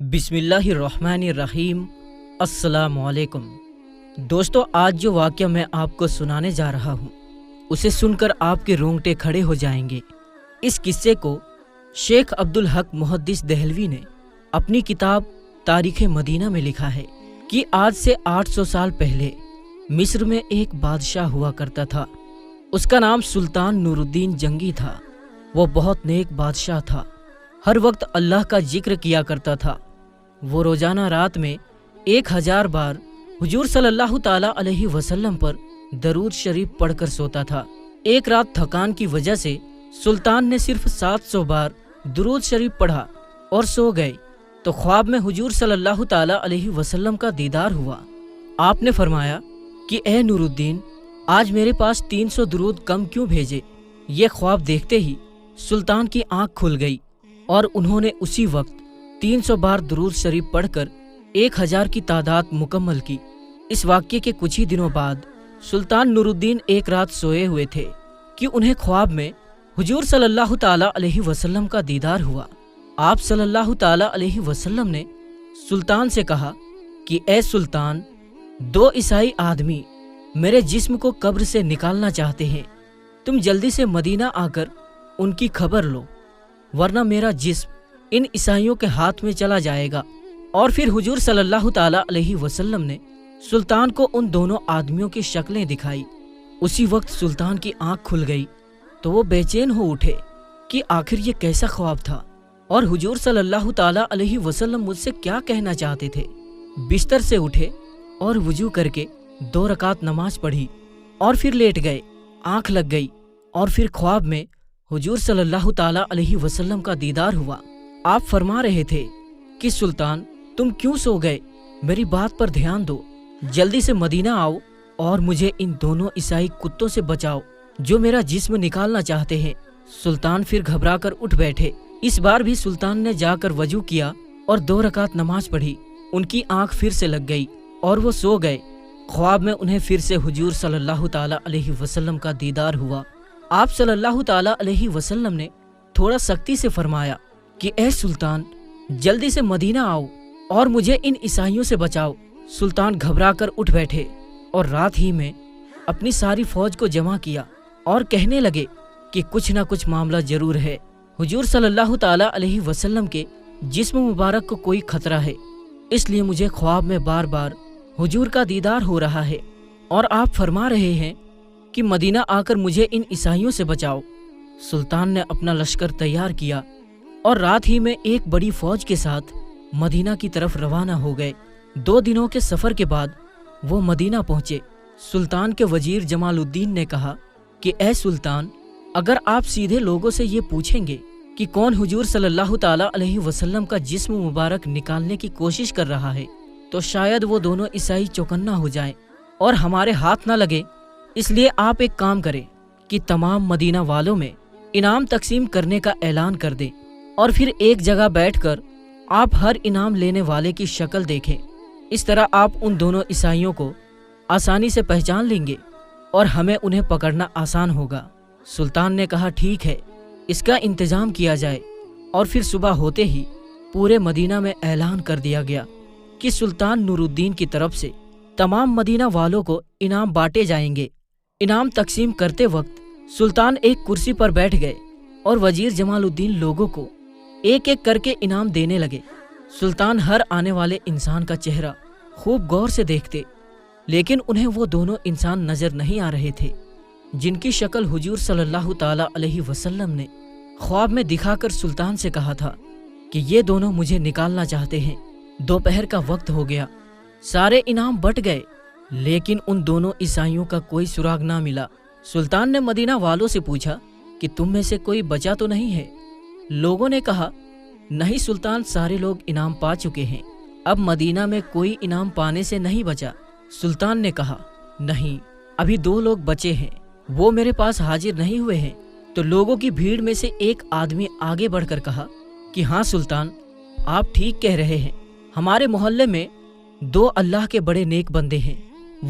بسم اللہ الرحمن الرحیم۔ السلام علیکم دوستو، آج جو واقعہ میں آپ کو سنانے جا رہا ہوں اسے سن کر آپ کے رونگٹے کھڑے ہو جائیں گے۔ اس قصے کو شیخ عبدالحق محدث دہلوی نے اپنی کتاب تاریخ مدینہ میں لکھا ہے کہ آج سے 800 سال پہلے مصر میں ایک بادشاہ ہوا کرتا تھا۔ اس کا نام سلطان نور الدین جنگی تھا۔ وہ بہت نیک بادشاہ تھا، ہر وقت اللہ کا ذکر کیا کرتا تھا۔ وہ روزانہ رات میں 1000 بار حضور صلی اللہ تعالی علیہ وسلم پر درود شریف پڑھ کر سوتا تھا۔ ایک رات تھکان کی وجہ سے سلطان نے صرف 700 بار درود شریف پڑھا اور سو گئے تو خواب میں حضور صلی اللہ تعالی علیہ وسلم کا دیدار ہوا۔ آپ نے فرمایا کہ اے نور الدین، آج میرے پاس 300 درود کم کیوں بھیجے؟ یہ خواب دیکھتے ہی سلطان کی آنکھ کھل گئی اور انہوں نے اسی وقت 300 بار درود شریف پڑھ کر 1000 کی تعداد مکمل کی۔ اس واقعے کے کچھ ہی دنوں بعد سلطان نور الدین ایک رات سوئے ہوئے تھے کہ انہیں خواب میں حضور صلی اللہ تعالی علیہ وسلم کا دیدار ہوا۔ آپ صلی اللہ تعالی علیہ وسلم نے سلطان سے کہا کہ اے سلطان، 2 عیسائی آدمی میرے جسم کو قبر سے نکالنا چاہتے ہیں، تم جلدی سے مدینہ آ کر ان کی خبر لو، ورنہ میرا جسم ان عیسائیوں کے ہاتھ میں چلا جائے گا۔ اور پھر حضور صلی اللہ تعالی علیہ وسلم نے سلطان کو ان دونوں آدمیوں کی شکلیں دکھائی۔ اسی وقت سلطان کی آنکھ کھل گئی تو وہ بے چین ہو اٹھے کہ آخر یہ کیسا خواب تھا اور حضور صلی اللہ تعالی علیہ وسلم مجھ سے کیا کہنا چاہتے تھے۔ بستر سے اٹھے اور وضو کر کے 2 رکعت نماز پڑھی اور پھر لیٹ گئے۔ آنکھ لگ گئی اور پھر خواب میں حضور صلی اللہ تعالی علیہ وسلم کا دیدار ہوا۔ آپ فرما رہے تھے کہ سلطان، تم کیوں سو گئے؟ میری بات پر دھیان دو، جلدی سے مدینہ آؤ اور مجھے ان دونوں عیسائی کتوں سے بچاؤ جو میرا جسم نکالنا چاہتے ہیں۔ سلطان پھر گھبرا کر اٹھ بیٹھے۔ اس بار بھی سلطان نے جا کر وضو کیا اور 2 رکعت نماز پڑھی۔ ان کی آنکھ پھر سے لگ گئی اور وہ سو گئے۔ خواب میں انہیں پھر سے حضور صلی اللہ تعالی علیہ وسلم کا دیدار ہوا۔ آپ صلی اللہ تعالی علیہ وسلم نے تھوڑا سختی سے فرمایا کہ اے سلطان، جلدی سے مدینہ آؤ اور مجھے ان عیسائیوں سے بچاؤ۔ سلطان گھبرا کر اٹھ بیٹھے اور رات ہی میں اپنی ساری فوج کو جمع کیا اور کہنے لگے کہ کچھ نہ کچھ معاملہ ضرور ہے۔ حضور صلی اللہ تعالی علیہ وسلم کے جسم مبارک کو کوئی خطرہ ہے، اس لیے مجھے خواب میں بار بار حضور کا دیدار ہو رہا ہے اور آپ فرما رہے ہیں کہ مدینہ آ کر مجھے ان عیسائیوں سے بچاؤ۔ سلطان نے اپنا لشکر تیار کیا اور رات ہی میں ایک بڑی فوج کے ساتھ مدینہ کی طرف روانہ ہو گئے۔ 2 دنوں کے سفر کے بعد وہ مدینہ پہنچے۔ سلطان کے وزیر جمال الدین نے کہا کہ اے سلطان، اگر آپ سیدھے لوگوں سے یہ پوچھیں گے کہ کون حضور صلی اللہ تعالی علیہ وسلم کا جسم مبارک نکالنے کی کوشش کر رہا ہے تو شاید وہ دونوں عیسائی چوکنا ہو جائیں اور ہمارے ہاتھ نہ لگے۔ اس لیے آپ ایک کام کریں کہ تمام مدینہ والوں میں انعام تقسیم کرنے کا اعلان کر دیں اور پھر ایک جگہ بیٹھ کر آپ ہر انعام لینے والے کی شکل دیکھیں۔ اس طرح آپ ان دونوں عیسائیوں کو آسانی سے پہچان لیں گے اور ہمیں انہیں پکڑنا آسان ہوگا۔ سلطان نے کہا ٹھیک ہے، اس کا انتظام کیا جائے۔ اور پھر صبح ہوتے ہی پورے مدینہ میں اعلان کر دیا گیا کہ سلطان نور الدین کی طرف سے تمام مدینہ والوں کو انعام بانٹے جائیں گے۔ انعام تقسیم کرتے وقت سلطان ایک کرسی پر بیٹھ گئے اور وزیر جمال الدین لوگوں کو ایک ایک کر کے انعام دینے لگے۔ سلطان ہر آنے والے انسان کا چہرہ خوب غور سے دیکھتے، لیکن انہیں وہ دونوں انسان نظر نہیں آ رہے تھے جن کی شکل حضور صلی اللہ تعالی علیہ وسلم نے خواب میں دکھا کر سلطان سے کہا تھا کہ یہ دونوں مجھے نکالنا چاہتے ہیں۔ دوپہر کا وقت ہو گیا، سارے انعام بٹ گئے لیکن ان دونوں عیسائیوں کا کوئی سراغ نہ ملا۔ سلطان نے مدینہ والوں سے پوچھا کہ تم میں سے کوئی بچا تو نہیں ہے؟ لوگوں نے کہا نہیں سلطان، سارے لوگ انعام پا چکے ہیں، اب مدینہ میں کوئی انعام پانے سے نہیں بچا۔ سلطان نے کہا نہیں، ابھی 2 لوگ بچے ہیں، وہ میرے پاس حاضر نہیں ہوئے ہیں۔ تو لوگوں کی بھیڑ میں سے ایک آدمی آگے بڑھ کر کہا کہ ہاں سلطان، آپ ٹھیک کہہ رہے ہیں، ہمارے محلے میں 2 اللہ کے بڑے نیک بندے ہیں،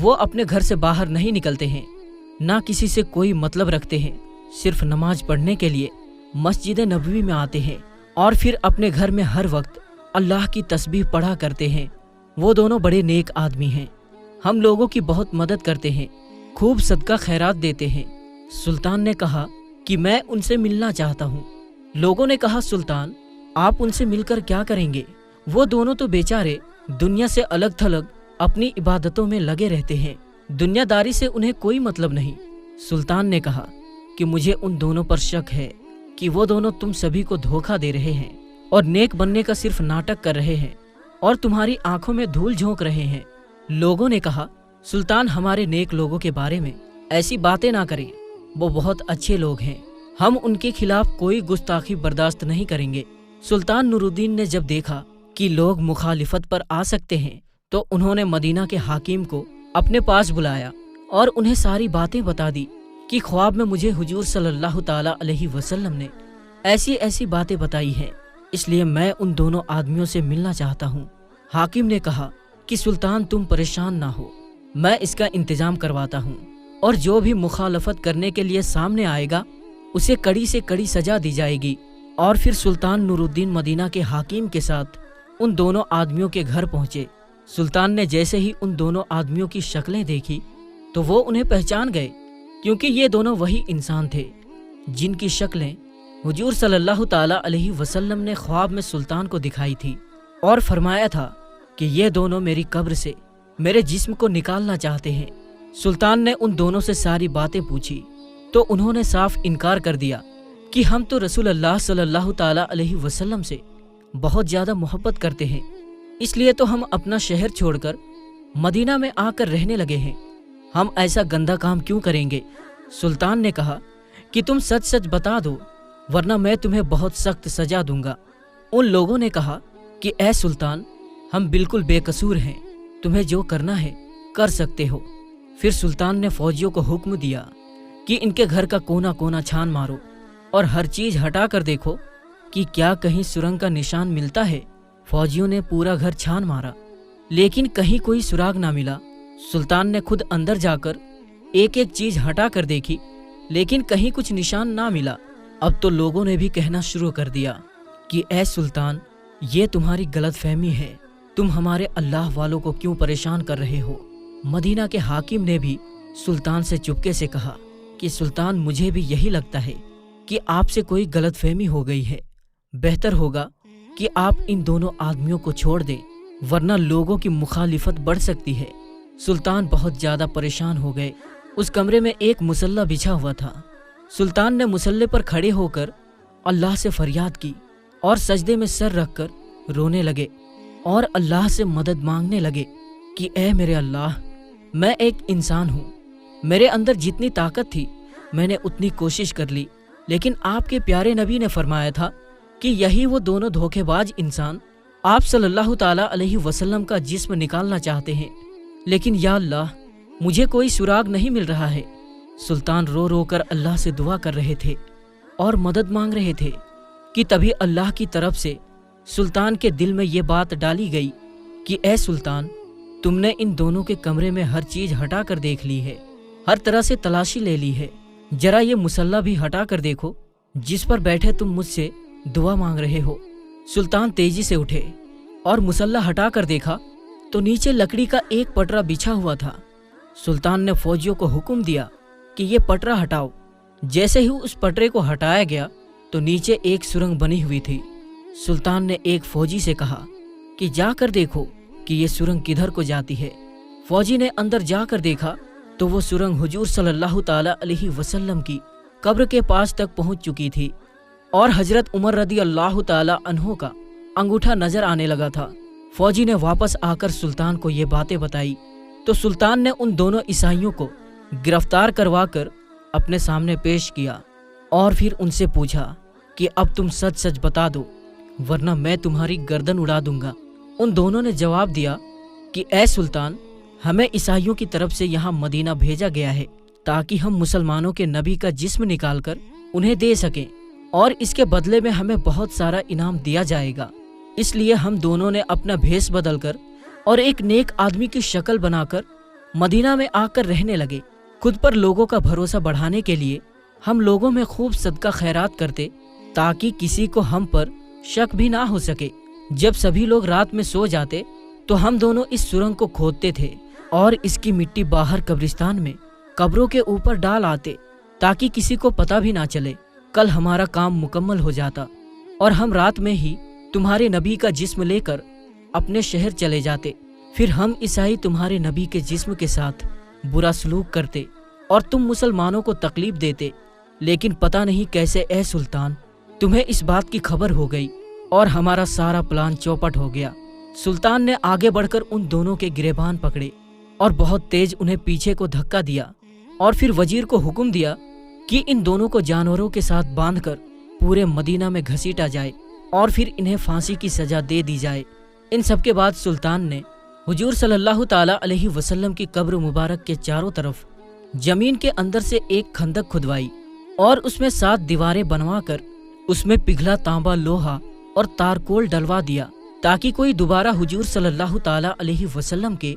وہ اپنے گھر سے باہر نہیں نکلتے ہیں، نہ کسی سے کوئی مطلب رکھتے ہیں، صرف نماز پڑھنے کے لیے مسجد نبوی میں آتے ہیں اور پھر اپنے گھر میں ہر وقت अल्लाह की तस्बीह पढ़ा करते हैं। वो दोनों बड़े नेक आदमी हैं। हम लोगों की बहुत मदद करते हैं, खूब सदका खैरात देते हैं। सुल्तान ने कहा कि मैं उनसे मिलना चाहता हूँ। लोगों ने कहा, सुल्तान आप उनसे मिलकर क्या करेंगे? वो दोनों तो बेचारे दुनिया से अलग थलग अपनी इबादतों में लगे रहते हैं, दुनियादारी से उन्हें कोई मतलब नहीं। सुल्तान ने कहा कि मुझे उन दोनों पर शक है कि वो दोनों तुम सभी को धोखा दे रहे हैं और नेक बनने का सिर्फ नाटक कर रहे हैं और तुम्हारी आंखों में धूल झोंक रहे हैं। लोगों ने कहा, सुल्तान हमारे नेक लोगों के बारे में ऐसी बातें ना करें, वो बहुत अच्छे लोग हैं, हम उनके खिलाफ कोई गुस्ताखी बर्दाश्त नहीं करेंगे। सुल्तान नूरुद्दीन ने जब देखा कि लोग मुखालिफत पर आ सकते हैं तो उन्होंने मदीना के हाकिम को अपने पास बुलाया और उन्हें सारी बातें बता दी कि ख्वाब में मुझे हुजूर सल्लल्लाहु ताला अलैहि वसल्लम ने ऐसी ऐसी बातें बताई हैं, इसलिए मैं उन दोनों आदमियों से मिलना चाहता हूँ। हाकिम ने कहा कि सुल्तान तुम परेशान ना हो, मैं इसका इंतजाम करवाता हूँ और जो भी मुखालफत करने के लिए सामने आएगा उसे कड़ी से कड़ी सजा दी जाएगी। और फिर सुल्तान नूरुद्दीन मदीना के हाकिम के साथ उन दोनों आदमियों के घर पहुंचे। सुल्तान ने जैसे ही उन दोनों आदमियों की शक्लें देखी तो वो उन्हें पहचान गए, क्योंकि ये दोनों वही इंसान थे जिनकी शक्लें हुजूर सल्लल्लाहु ताला अलैहि वसल्लम ने ख्वाब में सुल्तान को दिखाई थी और फरमाया था कि ये दोनों मेरी कब्र से मेरे जिस्म को निकालना चाहते हैं। सुल्तान ने उन दोनों से सारी बातें पूछी तो उन्होंने साफ इनकार कर दिया कि हम तो रसूल अल्लाह सल्लल्लाहु ताला अलैहि वसल्लम से बहुत ज़्यादा मोहब्बत करते हैं, इसलिए तो हम अपना शहर छोड़कर मदीना में आकर रहने लगे हैं। हम ऐसा गंदा काम क्यों करेंगे? सुल्तान ने कहा कि तुम सच सच बता दो, वरना मैं तुम्हें बहुत सख्त सजा दूंगा। उन लोगों ने कहा कि ऐ सुल्तान, हम बिल्कुल बेकसूर हैं, तुम्हें जो करना है कर सकते हो। फिर सुल्तान ने फौजियों को हुक्म दिया कि इनके घर का कोना कोना छान मारो और हर चीज हटा कर देखो कि क्या कहीं सुरंग का निशान मिलता है। फौजियों ने पूरा घर छान मारा, लेकिन कहीं कोई सुराग ना मिला। सुल्तान ने खुद अंदर जाकर एक एक चीज हटा कर देखी, लेकिन कहीं कुछ निशान ना मिला। अब तो लोगों ने भी कहना शुरू कर दिया कि ऐ सुल्तान, ये तुम्हारी गलतफहमी है, तुम हमारे अल्लाह वालों को क्यों परेशान कर रहे हो। मदीना के हाकिम ने भी सुल्तान से चुपके से कहा कि सुल्तान, मुझे भी यही लगता है कि आपसे कोई गलतफहमी हो गई है। बेहतर होगा कि आप इन दोनों आदमियों को छोड़ दें, वरना लोगों की मुखालिफत बढ़ सकती है। सुल्तान बहुत ज्यादा परेशान हो गए। उस कमरे में एक मुसल्ला बिछा हुआ था। सुल्तान ने मुसल्ले पर खड़े होकर अल्लाह से फरियाद की और सजदे में सर रखकर रोने लगे और अल्लाह से मदद मांगने लगे कि ऐ मेरे अल्लाह, मैं एक इंसान हूँ, मेरे अंदर जितनी ताकत थी मैंने उतनी कोशिश कर ली, लेकिन आपके प्यारे नबी ने फरमाया था कि यही वो दोनों धोखेबाज इंसान आप सल्लल्लाहु ताला अलैहि वसल्लम का जिस्म निकालना चाहते हैं, लेकिन या अल्लाह, मुझे कोई सुराग नहीं मिल रहा है। सुल्तान रो रो कर अल्लाह से दुआ कर रहे थे और मदद मांग रहे थे कि तभी अल्लाह की तरफ से सुल्तान के दिल में ये बात डाली गई कि ऐ सुल्तान, तुमने इन दोनों के कमरे में हर चीज हटा कर देख ली है, हर तरह से तलाशी ले ली है, जरा ये मुसल्ला भी हटा कर देखो जिस पर बैठे तुम मुझसे दुआ मांग रहे हो। सुल्तान तेजी से उठे और मुसल्ला हटा कर देखा तो नीचे लकड़ी का एक पटरा बिछा हुआ था। सुल्तान ने फौजियों को हुक्म दिया कि ये पटरा हटाओ। जैसे ही उस पटरे को हटाया गया तो नीचे एक सुरंग बनी हुई थी। सुल्तान ने एक फौजी से कहा कि जाकर देखो कि ये सुरंग किधर को जाती है। फौजी ने अंदर जाकर देखा तो वो सुरंग हुजूर सल्लल्लाहु ताला अलैहि वसल्लम की कब्र के पास तक पहुंच चुकी थी और हजरत उमर रदी अल्लाह ताला अन्हो का अंगूठा नजर आने लगा था। फौजी ने वापस आकर सुल्तान को ये बातें बताई तो सुल्तान ने उन दोनों ईसाइयों को गिरफ्तार करवाकर अपने सामने पेश किया और फिर उनसे पूछा कि अब तुम सच सच बता दो, वरना मैं तुम्हारी गर्दन उड़ा दूंगा। उन दोनों ने जवाब दिया कि ऐ सुल्तान, हमें ईसाइयों की तरफ से यहाँ मदीना भेजा गया है ताकि हम मुसलमानों के नबी का जिस्म निकालकर उन्हें दे सकें और इसके बदले में हमें बहुत सारा इनाम दिया जाएगा। इसलिए हम दोनों ने अपना भेष बदलकर और एक नेक आदमी की शक्ल बनाकर मदीना में आकर रहने लगे। खुद पर लोगों का भरोसा बढ़ाने के लिए हम लोगों में खूब सदका खैरात करते ताकि किसी को हम पर शक भी ना हो सके। जब सभी लोग रात में सो जाते तो हम दोनों इस सुरंग को खोदते थे और इसकी मिट्टी बाहर कब्रिस्तान में कब्रों के ऊपर डाल आते ताकि किसी को पता भी ना चले। कल हमारा काम मुकम्मल हो जाता और हम रात में ही तुम्हारे नबी का जिस्म लेकर अपने शहर चले जाते। फिर हम ईसाई तुम्हारे नबी के जिस्म के साथ बुरा सलूक करते और तुम मुसलमानों को तकलीफ देते। लेकिन पता नहीं कैसे ए सुल्तान तुम्हें इस बात की खबर हो गई और हमारा सारा प्लान चौपट हो गया। सुल्तान ने आगे बढ़कर उन दोनों के गिरेबान पकड़े और बहुत तेज उन्हें पीछे को धक्का दिया और फिर वजीर को हुक्म दिया कि इन दोनों को जानवरों के साथ बांधकर पूरे मदीना में घसीटा जाए और फिर इन्हें फांसी की सजा दे दी जाए। इन सब के बाद सुल्तान ने हुजूर सल्लल्लाहु ताला अलैहि वसल्लम की कब्र मुबारक के चारों तरफ जमीन के अंदर से एक खंदक खुदवाई और उसमें 7 दीवारें बनवाकर उसमें पिघला तांबा, लोहा और तारकोल डलवा दिया ताकि कोई दोबारा हुजूर सल्लल्लाहु ताला अलैहि वसल्लम के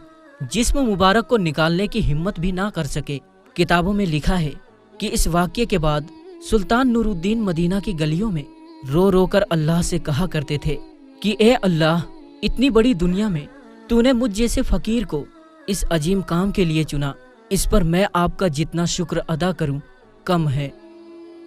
जिस्म मुबारक को निकालने की हिम्मत भी ना कर सके। किताबों में लिखा है कि इस वाक़ये के बाद सुल्तान नूरुद्दीन मदीना की गलियों में रो रो कर अल्लाह से कहा करते थे कि ए अल्लाह, इतनी बड़ी दुनिया में तूने मुझ जैसे फकीर को इस अजीम काम के लिए चुना। इस पर मैं आपका जितना शुक्र अदा करूं कम है।